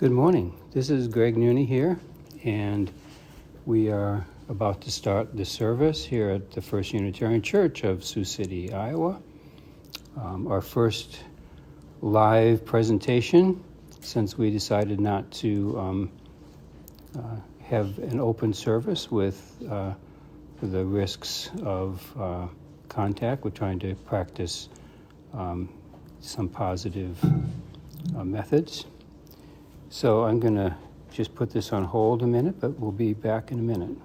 Good morning. This is Greg Nooney here, and we are about to start the service here at the First Unitarian Church of Sioux City, Iowa. Our first live presentation since we decided not to have an open service with the risks of contact. We're trying to practice some positive methods. So I'm going to just put this on hold a minute, but we'll be back in a minute.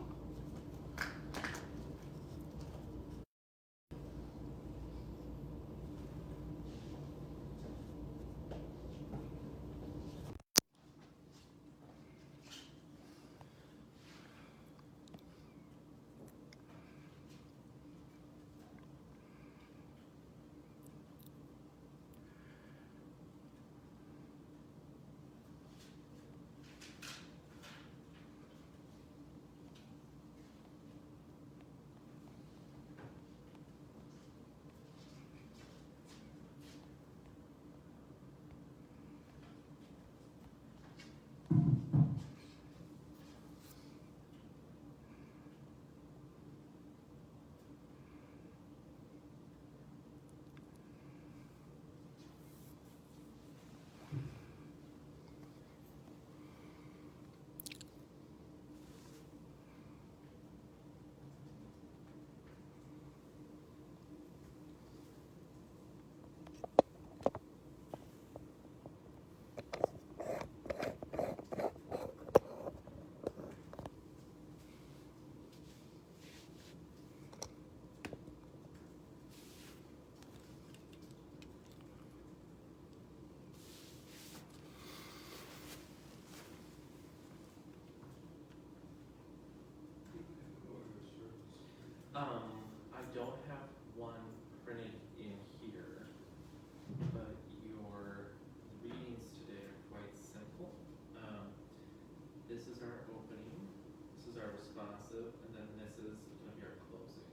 I don't have one printed in here, but your readings today are quite simple. This is our opening, this is our responsive, and then this is going to be our closing.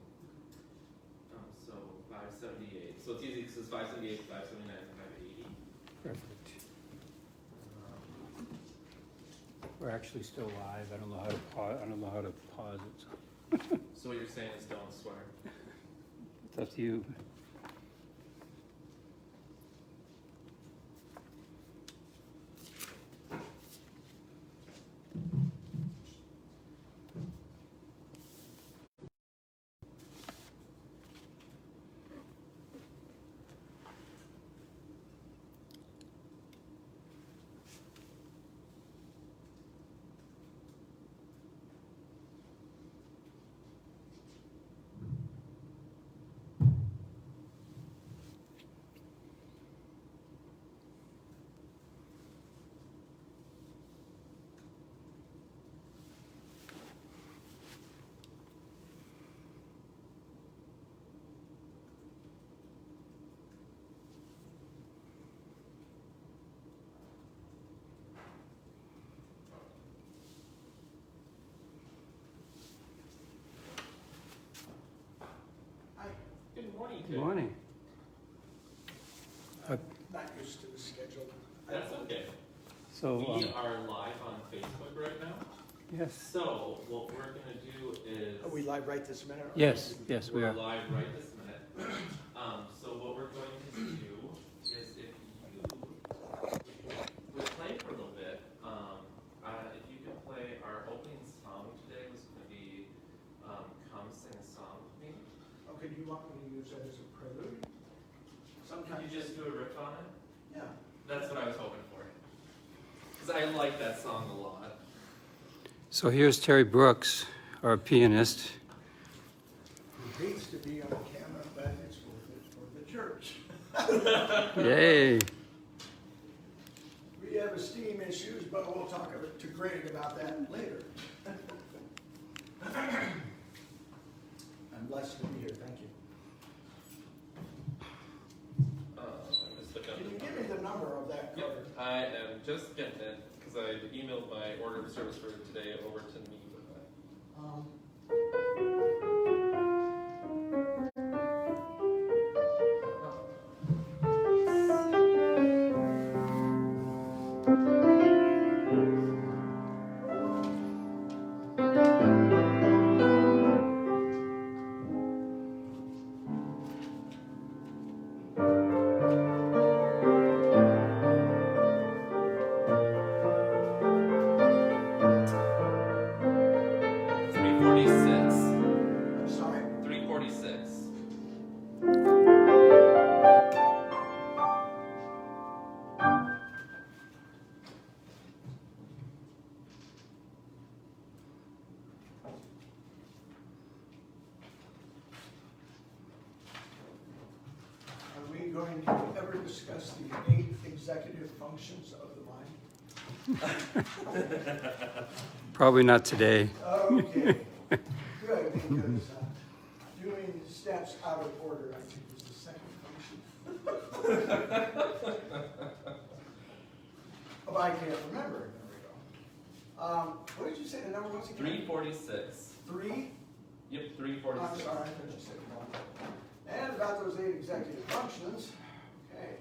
So 578. So it's easy because it's 578, 579, and 580. Perfect. We're actually still live. I don't know how to pause. I don't know how to pause it. So what you're saying is don't swear. It's up to you. Good morning, Good morning. Not used to the schedule. That's okay. So, We are live on Facebook right now. yes. So what we're going to do is... Are we live right this minute? Yes, yes, we We're are. live right this minute. So what we're going to do is if you would play for a little bit, if you could play our opening song today was going to be Come Sing a Song with Me. Okay, do you want me to use that as a prelude? Could you just do a riff on it? Yeah. That's what I was hoping for. Because I like that song a lot. So here's Terry Brooks, our pianist. He hates to be on camera, but it's worth it for the church. Yay. We have esteem issues, but we'll talk to Greg about that later. I'm blessed to be here. Thank you. Can you give me the number of that cover? Yep, I am just getting it because I emailed my order of service for today over to me. 346. Are we going to ever discuss the 8 executive functions of the mind? Probably not today. Okay, good, because doing steps out of order, I think, is the second function. Oh, I can't remember. There we go. What did you say the number was again? 346. 3? Yep, I'm 346. sorry, I thought you said 1. And about those 8 executive functions, okay.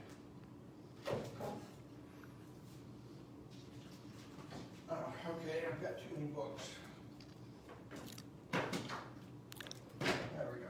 Oh, okay, I've got too many books. There we go.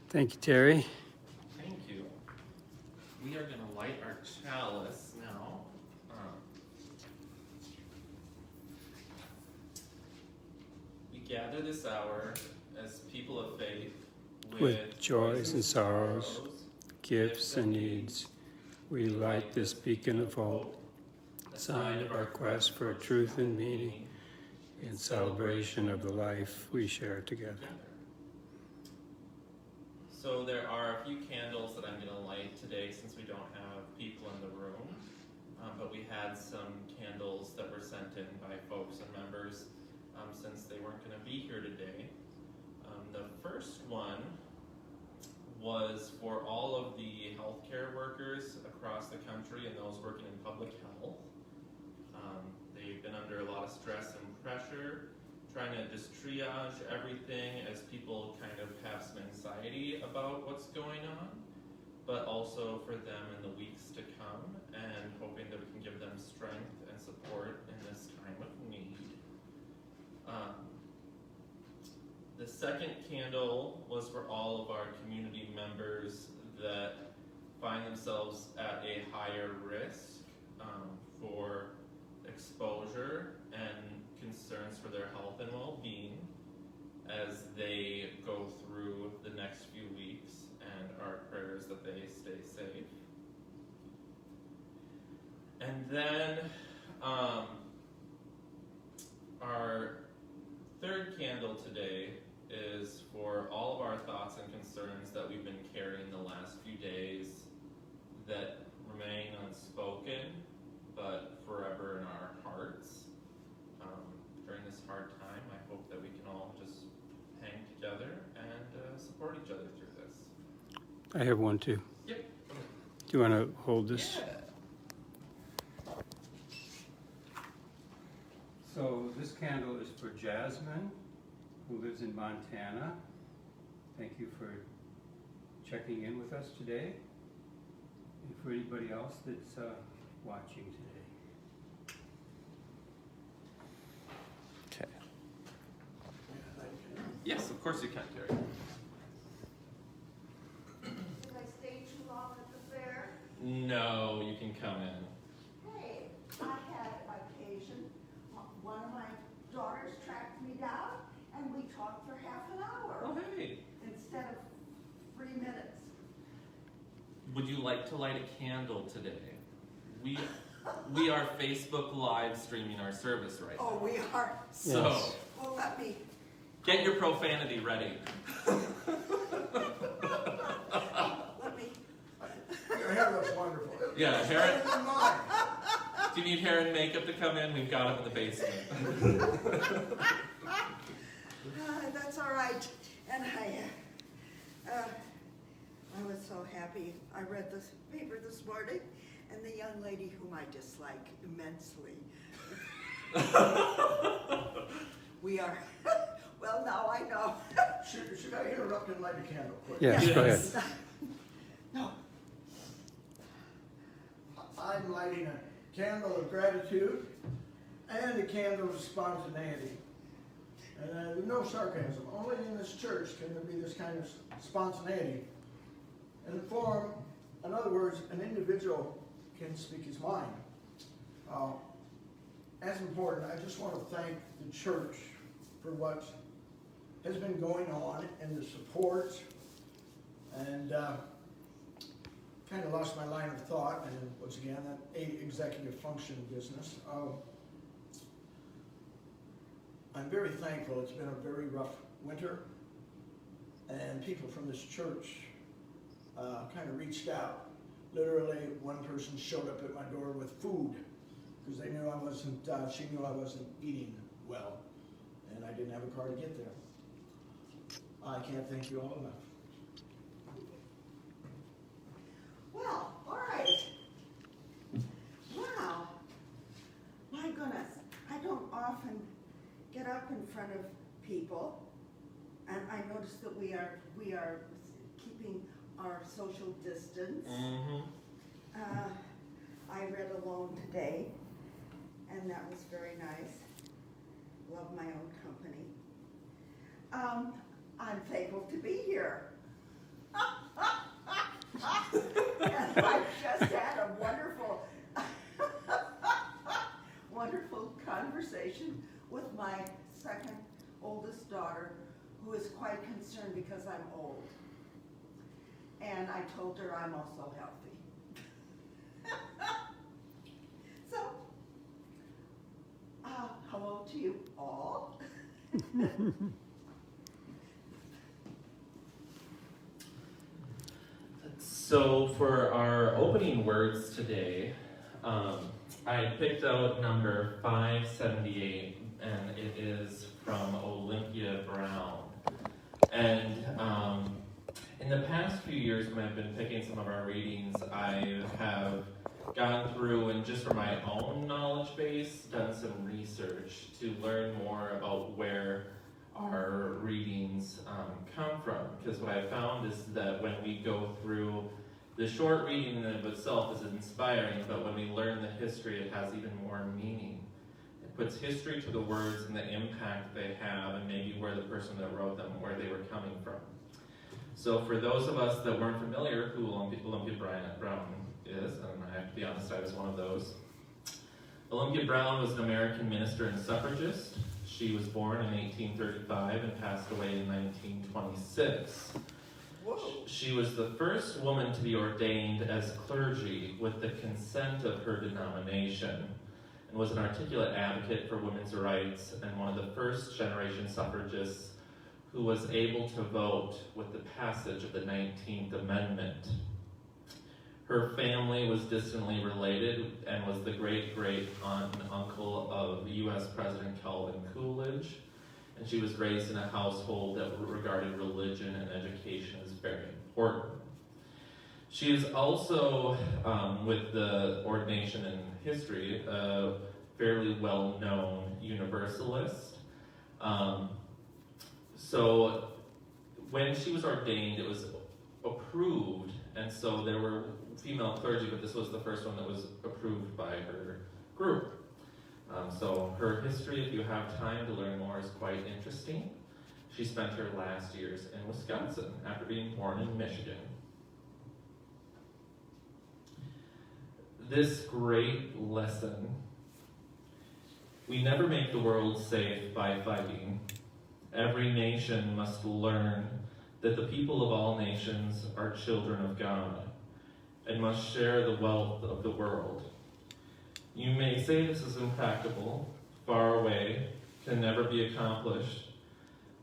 Thank you, Terry. Thank you. We are going to light our chalice now. We gather this hour as people of faith With joys and sorrows, gifts and needs, we light this beacon of hope, sign of our quest for truth and meaning, in celebration of the life we share together. So there are a few candles that I'm going to light today since we don't have people in the room, but we had some candles that were sent in by folks and members since they weren't going to be here today. The first one was for all of the healthcare workers across the country and those working in public health. They've been under a lot of stress and pressure, trying to just triage everything as people kind of have some anxiety about what's going on, but also for them in the weeks to come, and hoping that we can give them strength and support in this time of need. The second candle was for all of our community members that find themselves at a higher risk for as they go through the next few weeks, and our prayers that they stay safe. And then our third candle today is for all of our thoughts and concerns that we've been carrying the last few days that remain unspoken, but forever in our hearts. During this hard time, I hope that we can all just hang together and support each other through this. I have one too. Yep. Do you want to hold this? Yeah. So this candle is for Jasmine, who lives in Montana. Thank you for checking in with us today. And for anybody else that's watching today. Okay. Yes, of course you can, Terry. Did I stay too long at the fair? No, you can come in. Hey, I had occasion. One of my daughters tracked me down, and we talked for half an hour Oh, hey. instead of 3 minutes. Would you like to light a candle today? We are Facebook live streaming our service right now. Oh, we are. So Yes. Well, let me. get your profanity ready. Let me. Your hair looks wonderful. Yeah, hair. Better than mine. Do you need hair and makeup to come in? We've got them in the basement. That's all right. And I was so happy. I read this paper this morning, and the young lady whom I dislike immensely. We are, well, now I know. Should I interrupt and light a candle quick? Yes, go ahead. No. I'm lighting a candle of gratitude and a candle of spontaneity. And no sarcasm. Only in this church can there be this kind of spontaneity. In the form, in other words, an individual can speak his mind. As important, I just want to thank the church for what has been going on and the support. And kind of lost my line of thought, and once again, that executive function business. I'm very thankful. It's been a very rough winter, and people from this church kind of reached out. Literally, one person showed up at my door with food because they knew I wasn't. She knew I wasn't eating well, and I didn't have a car to get there. I can't thank you all enough. Well, all right. Wow. My goodness. I don't often get up in front of people, and I noticed that we are keeping our social distance. Mm-hmm. I read alone today, and that was very nice. Love my own company. I'm thankful to be here. And I just had a wonderful, wonderful conversation with my second oldest daughter, who is quite concerned because I'm old. And I told her I'm also healthy. So, hello to you all. So for our opening words today, I picked out number 578, and it is from Olympia Brown. And in the past few years when I've been picking some of our readings, I have gone through and just for my own knowledge base, done some research to learn more about where our readings come from. Because what I found is that when we go through the short reading in and of itself is inspiring, but when we learn the history, it has even more meaning. It puts history to the words and the impact they have, and maybe where the person that wrote them, where they were coming from. So for those of us that weren't familiar who Olympia Brown is, and I have to be honest, I was one of those. Olympia Brown was an American minister and suffragist. She was born in 1835 and passed away in 1926. Whoa. She was the first woman to be ordained as clergy with the consent of her denomination, and was an articulate advocate for women's rights and one of the first generation suffragists who was able to vote with the passage of the 19th Amendment. Her family was distantly related and was the great-great-aunt and uncle of U.S. President Calvin Coolidge, and she was raised in a household that regarded religion and education as very important. She is also, with the ordination in history, a fairly well-known Universalist. So when she was ordained, it was approved, and so there were female clergy, but this was the first one that was approved by her group. So her history, if you have time to learn more, is quite interesting. She spent her last years in Wisconsin after being born in Michigan. This great lesson: we never make the world safe by fighting. Every nation must learn that the people of all nations are children of God and must share the wealth of the world. You may say this is impractical, far away, can never be accomplished,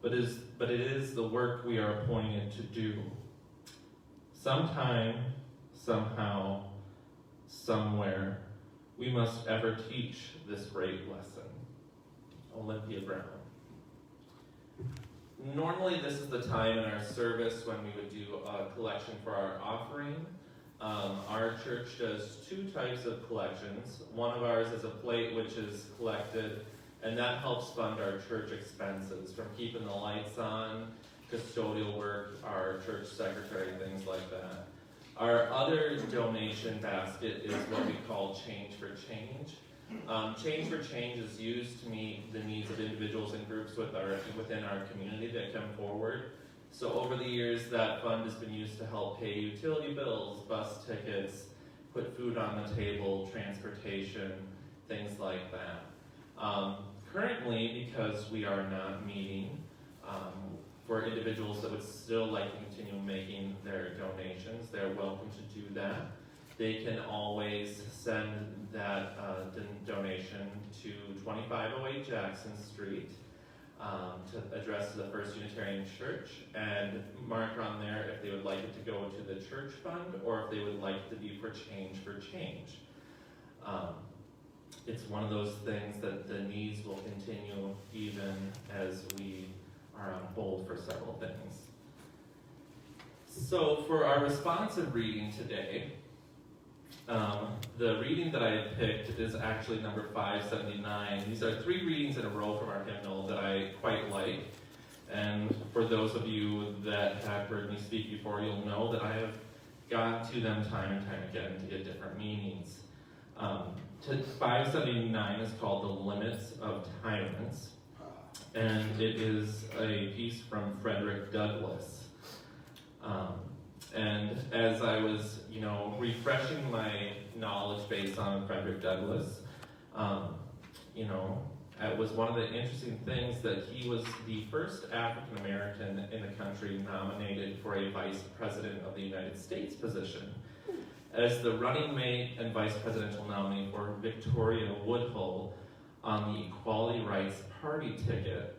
but it is the work we are appointed to do. Sometime, somehow, somewhere, we must ever teach this great lesson. Olympia Brown. Normally this is the time in our service when we would do a collection for our offering. Our church does two types of collections. One of ours is a plate which is collected, and that helps fund our church expenses, from keeping the lights on, custodial work, our church secretary, things like that. Our other donation basket is what we call Change for Change. Change for Change is used to meet the needs of individuals and groups within our community that come forward. So over the years, that fund has been used to help pay utility bills, bus tickets, put food on the table, transportation, things like that. Currently, because we are not meeting, for individuals that would still like to continue making their donations, they're welcome to do that. They can always send that donation to 2508 Jackson Street, to address to the First Unitarian Church, and mark on there if they would like it to go to the church fund or if they would like it to be for Change for Change. It's one of those things that the needs will continue even as we are on hold for several things. So for our responsive reading today, the reading that I had picked is actually number 579. These are 3 readings in a row from our hymnal that I quite like. And for those of you that have heard me speak before, you'll know that I have gone to them time and time again to get different meanings. 579 is called The Limits of Tyrants, and it is a piece from Frederick Douglass. And as I was, refreshing my knowledge base on Frederick Douglass, it was one of the interesting things that he was the first African American in the country nominated for a vice president of the United States position. As the running mate and vice presidential nominee for Victoria Woodhull on the Equality Rights Party ticket,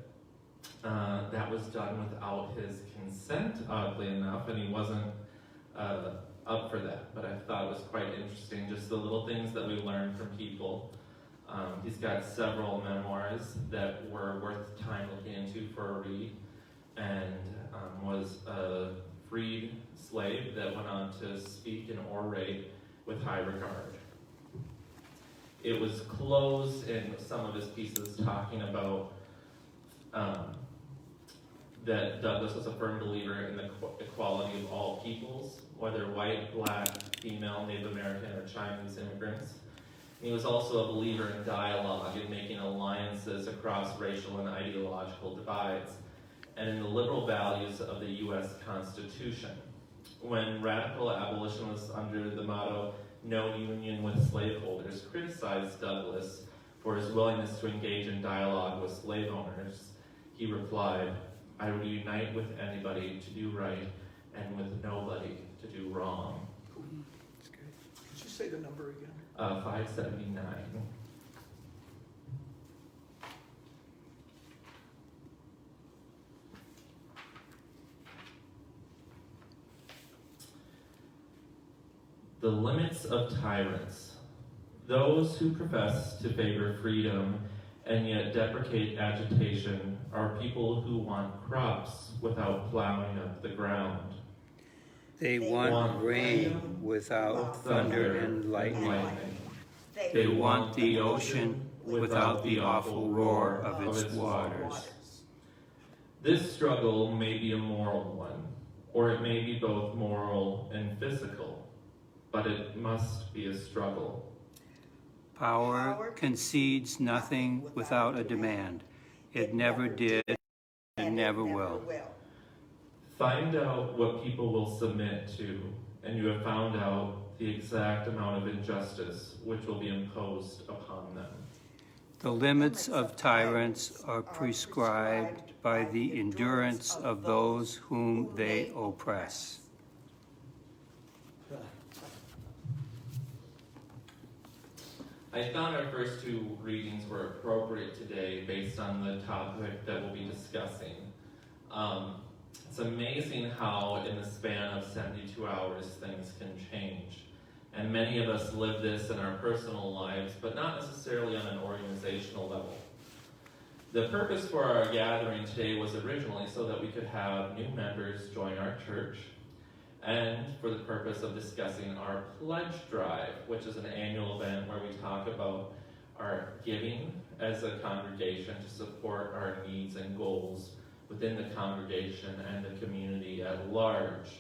that was done without his consent, oddly enough, and he wasn't up for that. But I thought it was quite interesting, just the little things that we learn from people. He's got several memoirs that were worth time looking into for a read, and was a freed slave that went on to speak and orate with high regard. It was closed in some of his pieces talking about that Douglass was a firm believer in the equality of all peoples, whether white, black, female, Native American, or Chinese immigrants. And he was also a believer in dialogue and making alliances across racial and ideological divides, and in the liberal values of the U.S. Constitution. When radical abolitionists under the motto, "No union with slaveholders," criticized Douglass for his willingness to engage in dialogue with slave owners, he replied, "I would unite with anybody to do right and with nobody to do wrong." Could you say the number again? 579. The limits of tyrants. Those who profess to favor freedom and yet deprecate agitation are people who want crops without plowing up the ground. They want rain without thunder and lightning. They want the ocean without the awful roar of its waters. This struggle may be a moral one, or it may be both moral and physical, but it must be a struggle. Power concedes nothing without a demand. It never did and never will. Find out what people will submit to, and you have found out the exact amount of injustice which will be imposed upon them. The limits of tyrants are prescribed by the endurance of those whom they oppress. I found our first two readings were appropriate today based on the topic that we'll be discussing. It's amazing how in the span of 72 hours things can change. And many of us live this in our personal lives, but not necessarily on an organizational level. The purpose for our gathering today was originally so that we could have new members join our church, and for the purpose of discussing our pledge drive, which is an annual event where we talk about our giving as a congregation to support our needs and goals within the congregation and the community at large.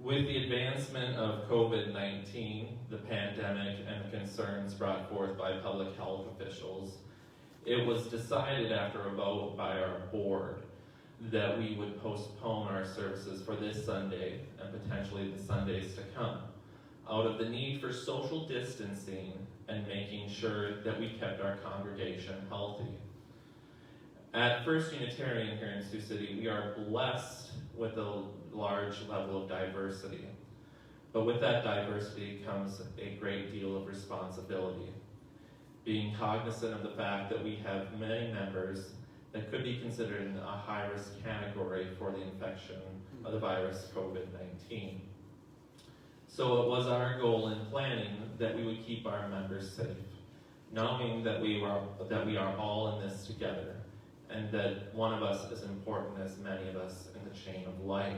With the advancement of COVID-19, the pandemic, and the concerns brought forth by public health officials, it was decided after a vote by our board that we would postpone our services for this Sunday and potentially the Sundays to come, out of the need for social distancing and making sure that we kept our congregation healthy. At First Unitarian here in Sioux City, we are blessed with a large level of diversity. But with that diversity comes a great deal of responsibility. Being cognizant of the fact that we have many members that could be considered in a high-risk category for the infection of the virus COVID-19. So it was our goal in planning that we would keep our members safe, knowing that we are all in this together, and that one of us is important as many of us in the chain of life.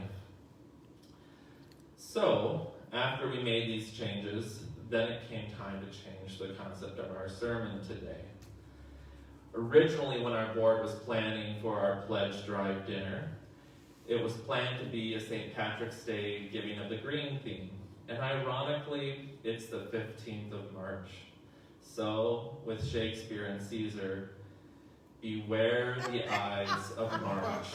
So, after we made these changes, then it came time to change the concept of our sermon today. Originally, when our board was planning for our pledge drive dinner, it was planned to be a St. Patrick's Day Giving of the Green theme. And ironically, it's the 15th of March. So, with Shakespeare and Caesar, beware the eyes of March.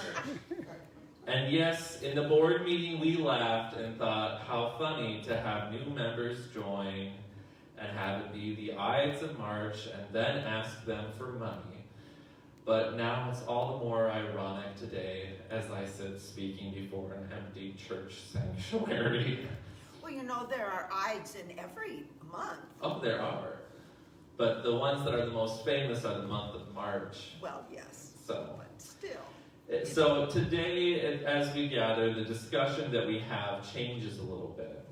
And yes, in the board meeting we laughed and thought how funny to have new members join and have it be the Ides of March and then ask them for money. But now it's all the more ironic today as I sit speaking before an empty church sanctuary. Well, you know, there are Ides in every month. Oh, there are. But the ones that are the most famous are the month of March. Well, yes, So, but still. so today, as we gather, the discussion that we have changes a little bit.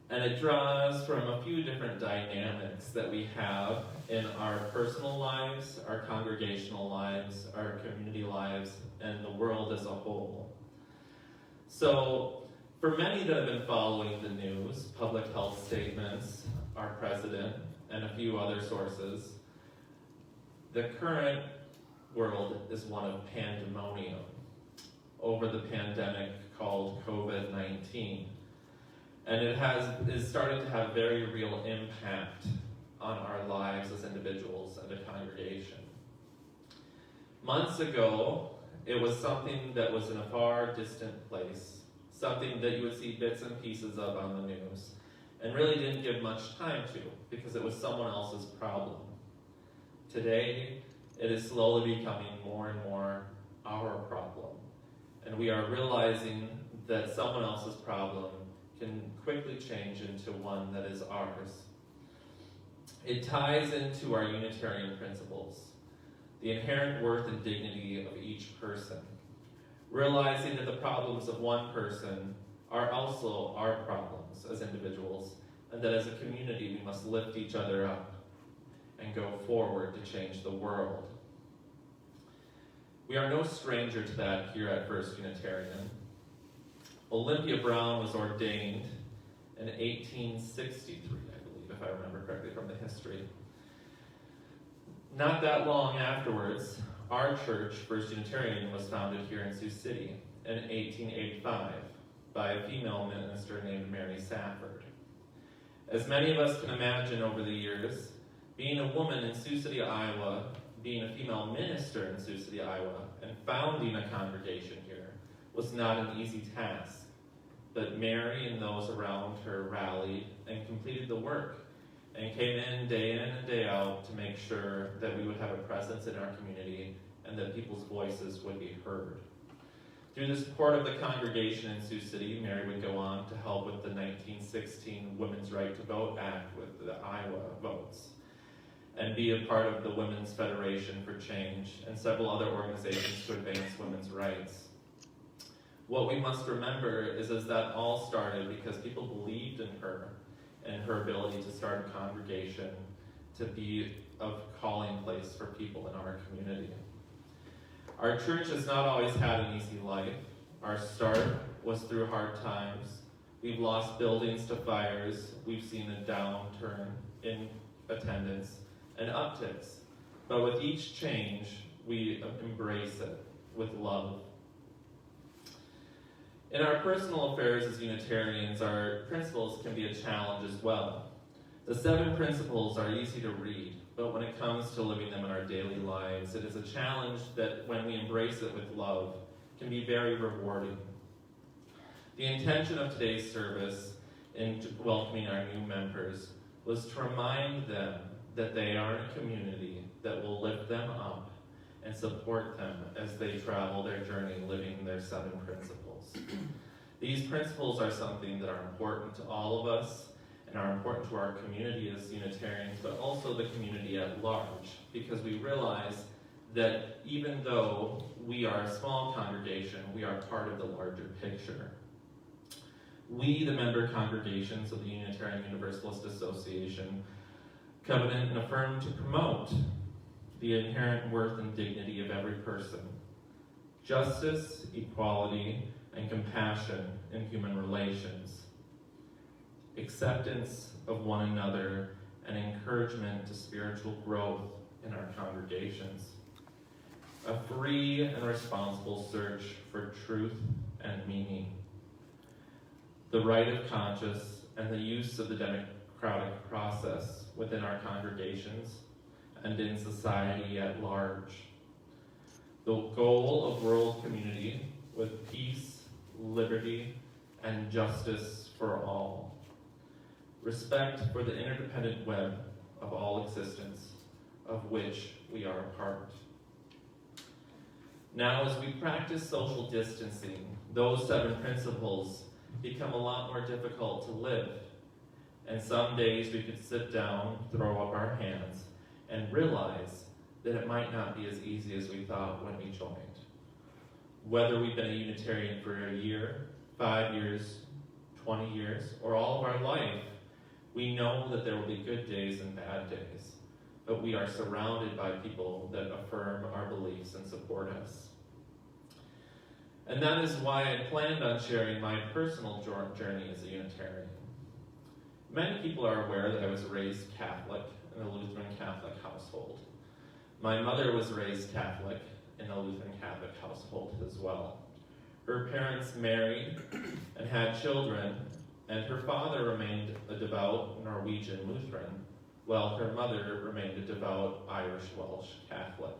And it draws from a few different dynamics that we have in our personal lives, our congregational lives, our community lives, and the world as a whole. So, for many that have been following the news, public health statements, our president, and a few other sources, the current world is one of pandemonium over the pandemic called COVID-19. And it is starting to have very real impact on our lives as individuals and a congregation. Months ago, it was something that was in a far distant place, something that you would see bits and pieces of on the news, and really didn't give much time to, because it was someone else's problem. Today, it is slowly becoming more and more our problem. And we are realizing that someone else's problem can quickly change into one that is ours. It ties into our Unitarian principles, the inherent worth and dignity of each person, realizing that the problems of one person are also our problems as individuals, and that as a community we must lift each other up and go forward to change the world. We are no stranger to that here at First Unitarian. Olympia Brown was ordained in 1863, I believe, if I remember correctly from the history. Not that long afterwards, our church, First Unitarian, was founded here in Sioux City in 1885 by a female minister named Mary Safford. As many of us can imagine over the years, being a woman in Sioux City, Iowa, being a female minister in Sioux City, Iowa, and founding a congregation here was not an easy task. But Mary and those around her rallied and completed the work and came in and day out to make sure that we would have a presence in our community and that people's voices would be heard. Through the support of the congregation in Sioux City, Mary would go on to help with the 1916 Women's Right to Vote Act with the Iowa votes, and be a part of the Women's Federation for Change and several other organizations to advance women's rights. What we must remember is that all started because people believed in her and her ability to start a congregation to be a calling place for people in our community. Our church has not always had an easy life. Our start was through hard times. We've lost buildings to fires. We've seen a downturn in attendance and upticks. But with each change, we embrace it with love. In our personal affairs as Unitarians, our principles can be a challenge as well. The 7 principles are easy to read, but when it comes to living them in our daily lives, it is a challenge that, when we embrace it with love, can be very rewarding. The intention of today's service in welcoming our new members was to remind them that they are in a community that will lift them up and support them as they travel their journey living their 7 principles. These principles are something that are important to all of us and are important to our community as Unitarians, but also the community at large, because we realize that even though we are a small congregation, we are part of the larger picture. We, the member congregations of the Unitarian Universalist Association, covenant and affirm to promote the inherent worth and dignity of every person, justice, equality, and compassion in human relations, acceptance of one another, and encouragement to spiritual growth in our congregations, a free and responsible search for truth and meaning, the right of conscience and the use of the democratic process within our congregations and in society at large, the goal of world community with peace, liberty, and justice for all, respect for the interdependent web of all existence, of which we are a part. Now, as we practice social distancing, those 7 principles become a lot more difficult to live. And some days we could sit down, throw up our hands, and realize that it might not be as easy as we thought when we joined. Whether we've been a Unitarian for a year, 5 years, 20 years, or all of our life, we know that there will be good days and bad days, but we are surrounded by people that affirm our beliefs and support us. And that is why I planned on sharing my personal journey as a Unitarian. Many people are aware that I was raised Catholic in a Lutheran Catholic household. My mother was raised Catholic in a Lutheran Catholic household as well. Her parents married and had children, and her father remained a devout Norwegian Lutheran, while her mother remained a devout Irish Welsh Catholic.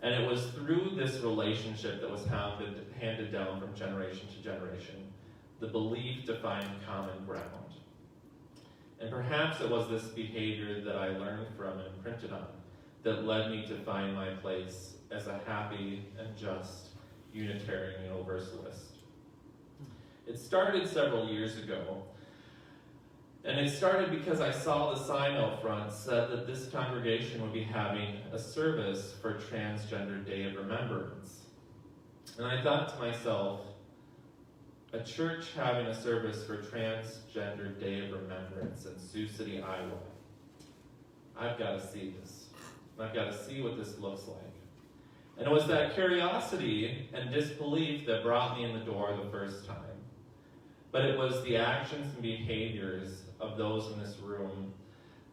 And it was through this relationship that was handed down from generation to generation, the belief to find common ground. And perhaps it was this behavior that I learned from and imprinted on that led me to find my place as a happy and just Unitarian Universalist. It started several years ago, and it started because I saw the sign out front said that this congregation would be having a service for Transgender Day of Remembrance. And I thought to myself, a church having a service for Transgender Day of Remembrance in Sioux City, Iowa. I've got to see this. I've got to see what this looks like. And it was that curiosity and disbelief that brought me in the door the first time. But it was the actions and behaviors of those in this room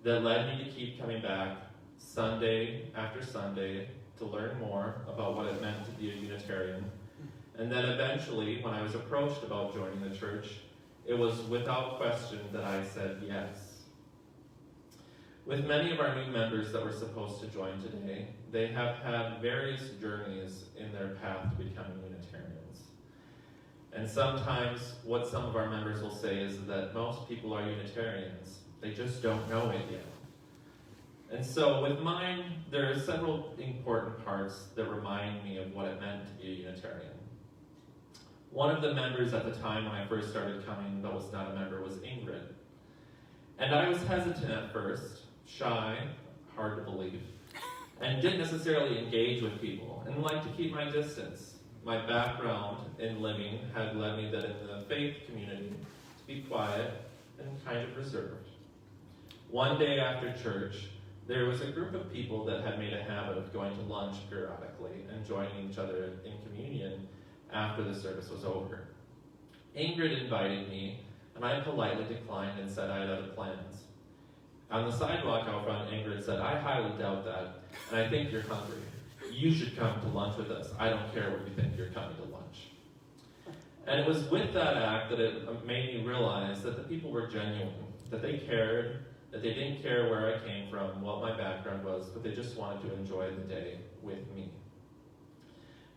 that led me to keep coming back Sunday after Sunday to learn more about what it meant to be a Unitarian. And then eventually, when I was approached about joining the church, it was without question that I said yes. With many of our new members that were supposed to join today, they have had various journeys in their path to becoming Unitarians. And sometimes what some of our members will say is that most people are Unitarians. They just don't know it yet. And so with mine, there are several important parts that remind me of what it meant to be a Unitarian. One of the members at the time when I first started coming that was not a member was Ingrid. And I was hesitant at first, shy, hard to believe, and didn't necessarily engage with people and liked to keep my distance. My background in living had led me that in the faith community to be quiet and kind of reserved. One day after church, there was a group of people that had made a habit of going to lunch periodically and joining each other in communion after the service was over. Ingrid invited me, and I politely declined and said I had other plans. On the sidewalk out front, Ingrid said, "I highly doubt that, and I think you're hungry. You should come to lunch with us. I don't care what you think, you're coming to lunch." And it was with that act that it made me realize that the people were genuine, that they cared, that they didn't care where I came from, what my background was, but they just wanted to enjoy the day with me.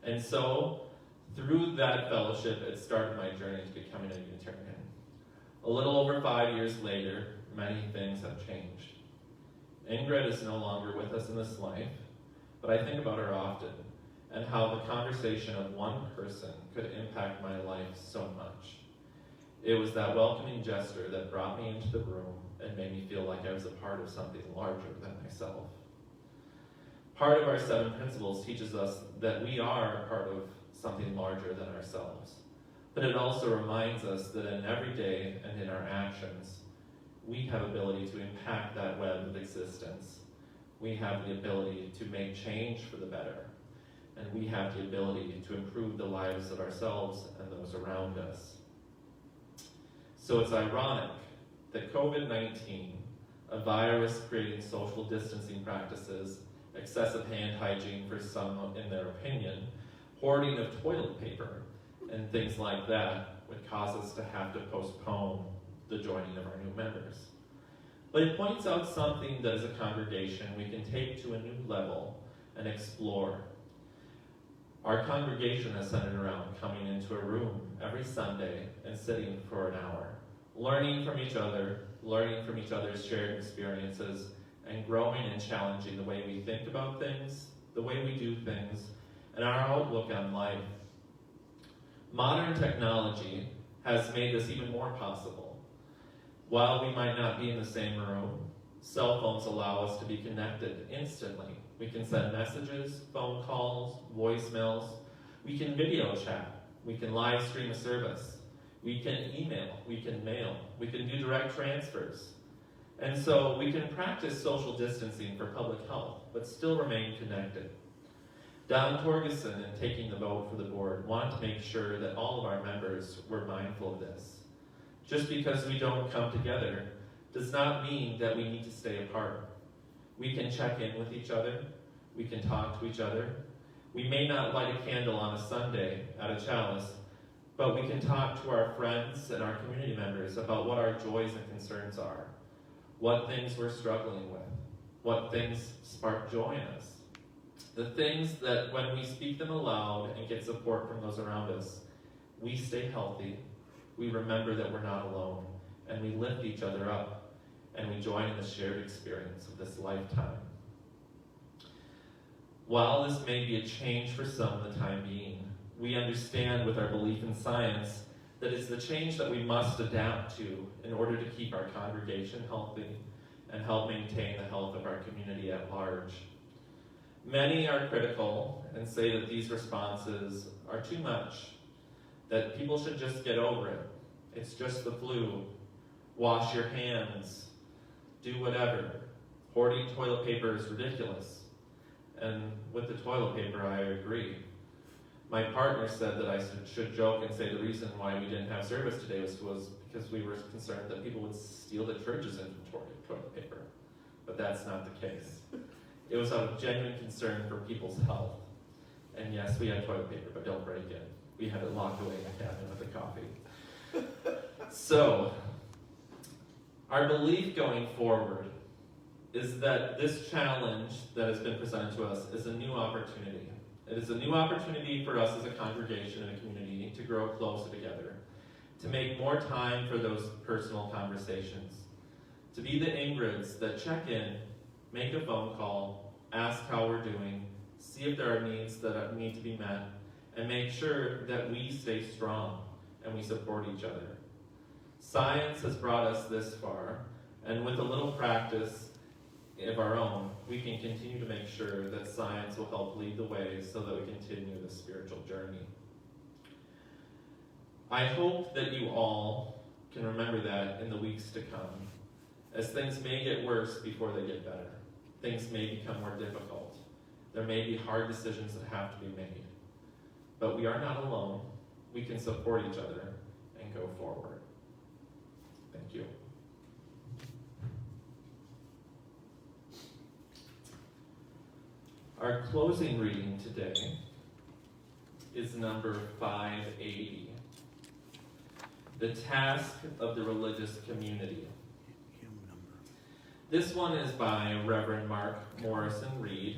And so, through that fellowship, it started my journey to becoming a Unitarian. A little over 5 years later, many things have changed. Ingrid is no longer with us in this life, but I think about her often and how the conversation of one person could impact my life so much. It was that welcoming gesture that brought me into the room and made me feel like I was a part of something larger than myself. Part of our 7 principles teaches us that we are a part of something larger than ourselves. But it also reminds us that in every day and in our actions, we have ability to impact that web of existence. We have the ability to make change for the better. And we have the ability to improve the lives of ourselves and those around us. So it's ironic that COVID-19, a virus creating social distancing practices, excessive hand hygiene for some in their opinion, hoarding of toilet paper, and things like that would cause us to have to postpone the joining of our new members. But it points out something that as a congregation we can take to a new level and explore. Our congregation is centered around coming into a room every Sunday and sitting for an hour, learning from each other, learning from each other's shared experiences, and growing and challenging the way we think about things, the way we do things, and our outlook on life. Modern technology has made this even more possible. While we might not be in the same room, cell phones allow us to be connected instantly. We can send messages, phone calls, voicemails. We can video chat. We can live stream a service. We can email. We can mail. We can do direct transfers. And so we can practice social distancing for public health, but still remain connected. Don Torgeson, in taking the vote for the board, wanted to make sure that all of our members were mindful of this. Just because we don't come together does not mean that we need to stay apart. We can check in with each other. We can talk to each other. We may not light a candle on a Sunday at a chalice, but we can talk to our friends and our community members about what our joys and concerns are, what things we're struggling with, what things spark joy in us. The things that when we speak them aloud and get support from those around us, we stay healthy, we remember that we're not alone, and we lift each other up, and we join in the shared experience of this lifetime. While this may be a change for some in the time being, we understand with our belief in science that it's the change that we must adapt to in order to keep our congregation healthy and help maintain the health of our community at large. Many are critical and say that these responses are too much, that people should just get over it. It's just the flu. Wash your hands. Do whatever. Hoarding toilet paper is ridiculous. And with the toilet paper, I agree. My partner said that I should joke and say the reason why we didn't have service today was because we were concerned that people would steal the church's inventory of toilet paper. But that's not the case. It was out of genuine concern for people's health. And yes, we had toilet paper, but don't break it. We had it locked away in the cabinet with the coffee. So, our belief going forward is that this challenge that has been presented to us is a new opportunity. It is a new opportunity for us as a congregation and a community to grow closer together, to make more time for those personal conversations, to be the Ingrids that check in, make a phone call, ask how we're doing, see if there are needs that need to be met, and make sure that we stay strong and we support each other. Science has brought us this far, and with a little practice of our own, we can continue to make sure that science will help lead the way so that we continue the spiritual journey. I hope that you all can remember that in the weeks to come, as things may get worse before they get better. Things may become more difficult. There may be hard decisions that have to be made. But we are not alone. We can support each other and go forward. Thank you. Our closing reading today is number 580. The task of the religious community. This one is by Reverend Mark Morrison Reed,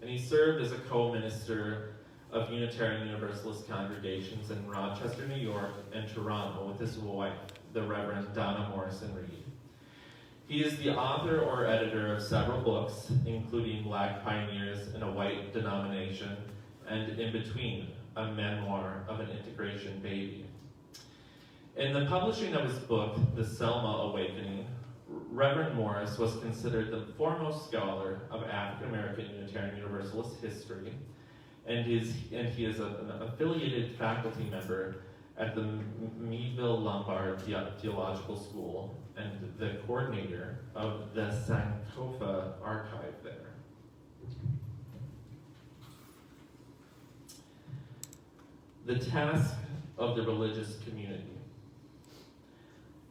and he served as a co-minister of Unitarian Universalist congregations in Rochester, New York, and Toronto with his wife, the Reverend Donna Morrison Reed. He is the author or editor of several books, including Black Pioneers in a White Denomination and In Between, a memoir of an integration baby. In the publishing of his book, The Selma Awakening, Reverend Morris was considered the foremost scholar of African American Unitarian Universalist history, and he is an affiliated faculty member at the Meadville Lombard Theological School and the coordinator of the Sankofa archive there. The task of the religious community.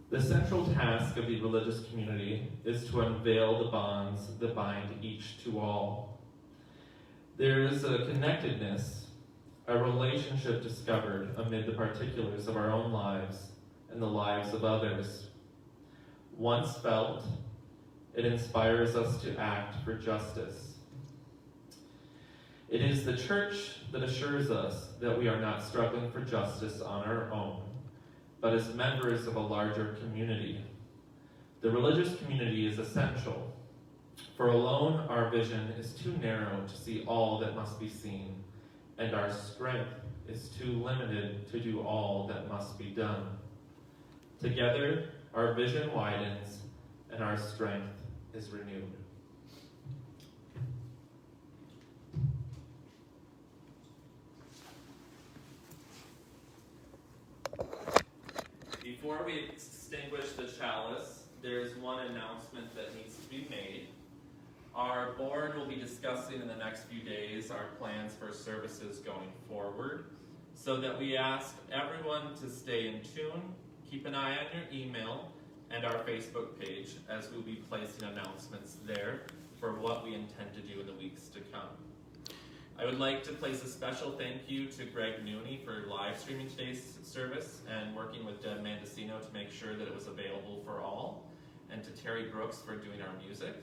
The central task of the religious community is to unveil the bonds that bind each to all. There is a connectedness, a relationship discovered amid the particulars of our own lives and the lives of others. Once felt, it inspires us to act for justice. It is the church that assures us that we are not struggling for justice on our own, but as members of a larger community. The religious community is essential, for alone our vision is too narrow to see all that must be seen, and our strength is too limited to do all that must be done. Together, our vision widens and our strength is renewed. Before we extinguish the chalice, there is one announcement that needs to be made. Our board will be discussing in the next few days our plans for services going forward, so that we ask everyone to stay in tune, keep an eye on your email and our Facebook page, as we'll be placing announcements there for what we intend to do in the weeks to come. I would like to place a special thank you to Greg Nooney for live streaming today's service and working with Deb Mendocino to make sure that it was available for all, and to Terry Brooks for doing our music,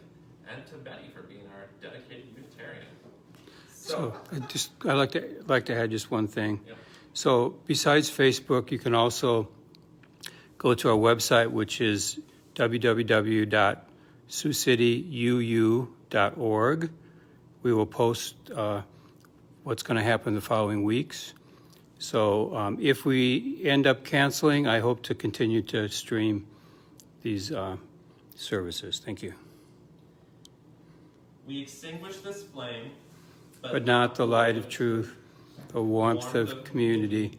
and to Betty for being our dedicated Unitarian. So I'd like to add just one thing. Yep. So besides Facebook, you can also go to our website, which is www.siouxcityuu.org. we will post what's going to happen the following weeks. So if we end up canceling, I hope to continue to stream these services. Thank you. We extinguish this flame, But not the light of truth, the warmth of community,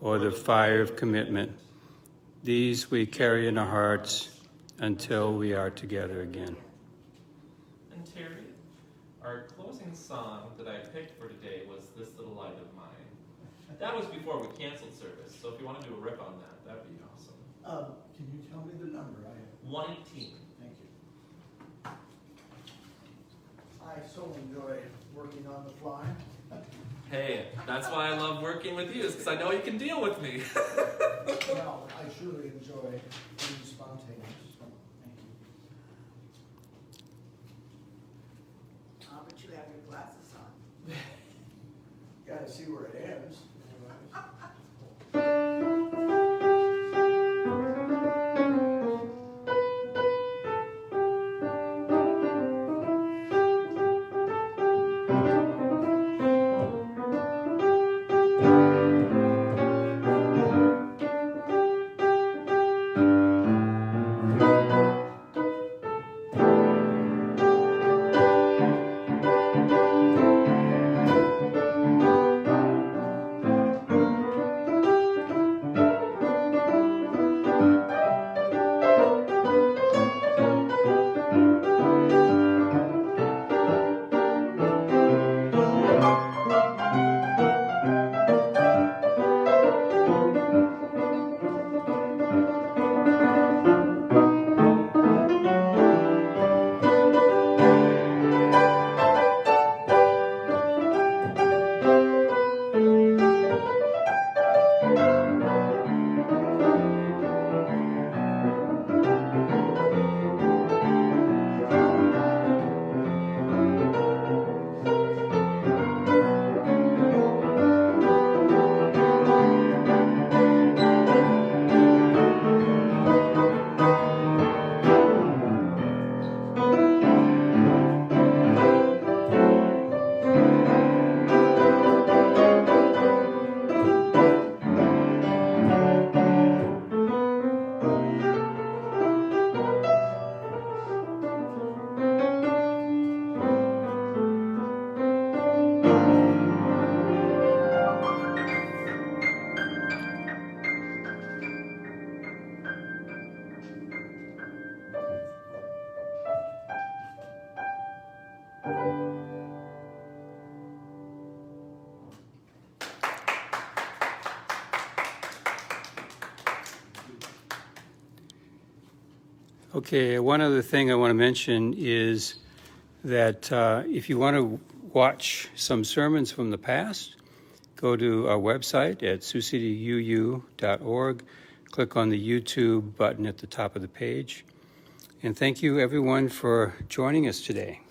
or the fire of commitment. These we carry in our hearts until we are together again. And Terry, our closing song that I picked for today was This Little Light of Mine. That was before we canceled service, so if you want to do a rip on that, that'd be awesome. Can you tell me the number? 118. Thank you. I so enjoy working on the fly. Hey, that's why I love working with you, is because I know you can deal with me. Well, I truly enjoy being spontaneous. Thank you. But you have your glasses on. Gotta see where it ends. Okay, one other thing I want to mention is that if you want to watch some sermons from the past, go to our website at siouxcityuu.org, click on the YouTube button at the top of the page. And thank you, everyone, for joining us today.